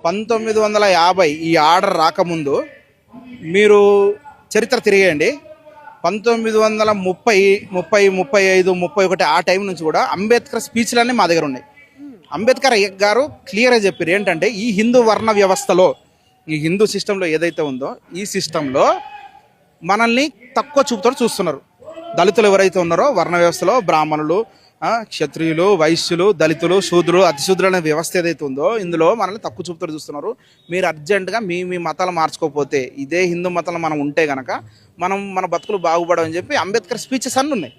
1950 ఈ ఆర్డర్ రాకముందు మీరు చరిత్ర తిరిగేయండి. 1930, 30, 35, 31 ఆ టైం నుంచి కూడా అంబేద్కర్ స్పీచ్లన్నీ మా దగ్గర ఉన్నాయి. అంబేద్కర్ గారు క్లియర్గా చెప్పారు ఏంటంటే, ఈ హిందూ వర్ణ వ్యవస్థలో, ఈ హిందూ సిస్టంలో ఏదైతే ఉందో ఈ సిస్టంలో మనల్ని తక్కువ చూపుతో చూస్తున్నారు. దళితులు ఎవరైతే ఉన్నారో వర్ణ వ్యవస్థలో బ్రాహ్మణులు, క్షత్రియులు, వైశ్యులు, దళితులు, శూద్రులు, అతిశూద్రులు అనే వ్యవస్థ ఏదైతే ఉందో ఇందులో మనల్ని తక్కువ చూపుతో చూస్తున్నారు. మీరు అర్జెంటుగా మీ మతాలు మార్చుకోకపోతే, ఇదే హిందూ మతంలో మనం ఉంటే కనుక మన బతుకులు బాగుపడమని చెప్పి అంబేద్కర్ స్పీచెస్ అన్నీ ఉన్నాయి.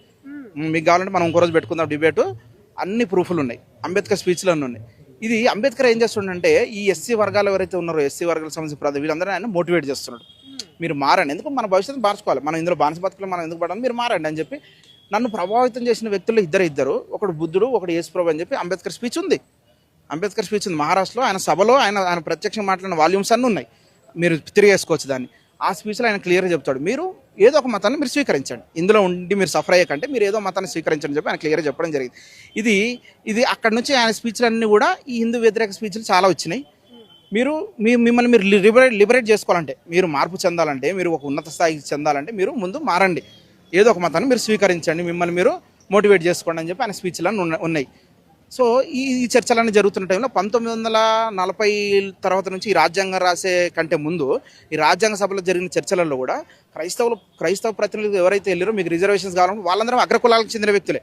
మీకు కావాలంటే మనం ఇంకో రోజు పెట్టుకుందాం డిబేటు. అన్ని ప్రూఫ్లు ఉన్నాయి, అంబేద్కర్ స్పీచ్లు అన్నీ ఉన్నాయి. ఇది అంబేద్కర్ ఏం చేస్తుండంటే, ఈ ఎస్సీ వర్గాలు ఎవరైతే ఉన్నారో, ఎస్సీ వర్గాలకు సంబంధించిన వీళ్ళందరూ ఆయన మోటివేట్ చేస్తున్నాడు. మీరు మారండి, ఎందుకు మన భవిష్యత్తు మార్చుకోవాలి, మనం ఇందులో బానిస బతుకులు మనం ఎందుకు పడాలి, మీరు మారండి అని చెప్పి నన్ను ప్రభావితం చేసిన వ్యక్తులు ఇద్దరు, ఒకడు బుద్ధుడు, ఒకడు యేసుప్రభు అని చెప్పి అంబేద్కర్ స్పీచ్ ఉంది. అంబేద్కర్ స్పీచ్ ఉంది మహారాష్ట్రలో. ఆయన సభలో ఆయన ప్రత్యక్షంగా మాట్లాడిన వాల్యూమ్స్ అన్నీ ఉన్నాయి, మీరు తిరిగేసుకోవచ్చు దాన్ని. ఆ స్పీచ్లో ఆయన క్లియర్గా చెప్తాడు, మీరు ఏదో ఒక మతాన్ని మీరు స్వీకరించండి, ఇందులో ఉండి మీరు సఫర్ అయ్యకంటే మీరు ఏదో మతాన్ని స్వీకరించండి చెప్పి ఆయన క్లియర్గా చెప్పడం జరిగింది. ఇది అక్కడి నుంచి ఆయన స్పీచ్లన్నీ కూడా ఈ హిందూ వ్యతిరేక స్పీచ్లు చాలా వచ్చినాయి. మిమ్మల్ని మీరు లిబరేట్ చేసుకోవాలంటే, మీరు మార్పు చెందాలంటే, మీరు ఒక ఉన్నత స్థాయికి చెందాలంటే మీరు ముందు మారండి, ఏదో ఒక మతాన్ని మీరు స్వీకరించండి, మిమ్మల్ని మీరు మోటివేట్ చేసుకోండి అని చెప్పి ఆయన స్పీచ్లన్నీ ఉన్నాయి. సో ఈ చర్చలన్నీ జరుగుతున్న టైంలో 1940 తర్వాత నుంచి ఈ రాజ్యాంగం రాసే కంటే ముందు ఈ రాజ్యాంగ సభలో జరిగిన చర్చలలో కూడా క్రైస్తవ ప్రతినిధులు ఎవరైతే వెళ్ళారో, మీకు రిజర్వేషన్స్ కావాలంటే వాళ్ళందరూ అగ్రకులాలకు చెందిన వ్యక్తులే.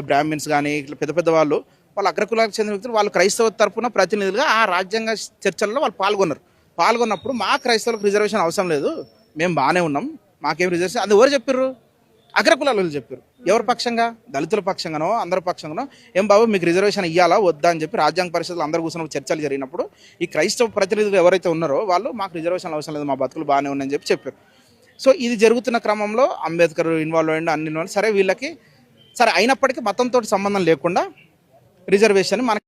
బ్రాహ్మిన్స్ కానీ ఇట్లా పెద్ద పెద్ద వాళ్ళు అగ్రకులాలకు చెందిన వ్యక్తులు, వాళ్ళు క్రైస్తవ తరపున ప్రతినిధులుగా ఆ రాజ్యాంగ చర్చల్లో వాళ్ళు పాల్గొన్నప్పుడు మా క్రైస్తవులకు రిజర్వేషన్ అవసరం లేదు, మేము బాగానే ఉన్నాం, మాకేం రిజర్వేషన్, అది ఎవరు చెప్పారు? అగ్రకులాలు చెప్పారు. ఎవరి పక్షంగా? దళితుల పక్షంగానో అందరి పక్షంగానో, ఏం బాబు మీకు రిజర్వేషన్ ఇవ్వాలా వద్దా అని చెప్పి రాజ్యాంగ పరిషత్తులు అందరూ కూర్చున్న చర్చలు జరిగినప్పుడు ఈ క్రైస్తవ ప్రతినిధులు ఎవరైతే ఉన్నారో వాళ్ళు మాకు రిజర్వేషన్ అవసరం లేదు, మా బతుకులు బాగానే ఉన్నాయని చెప్పారు. సో ఇది జరుగుతున్న క్రమంలో అంబేద్కర్ ఇన్వాల్వ్ అయ్యిండు, అన్ని సరే వీళ్ళకి సరే అయినప్పటికీ మతంతో సంబంధం లేకుండా రిజర్వేషన్ మనకి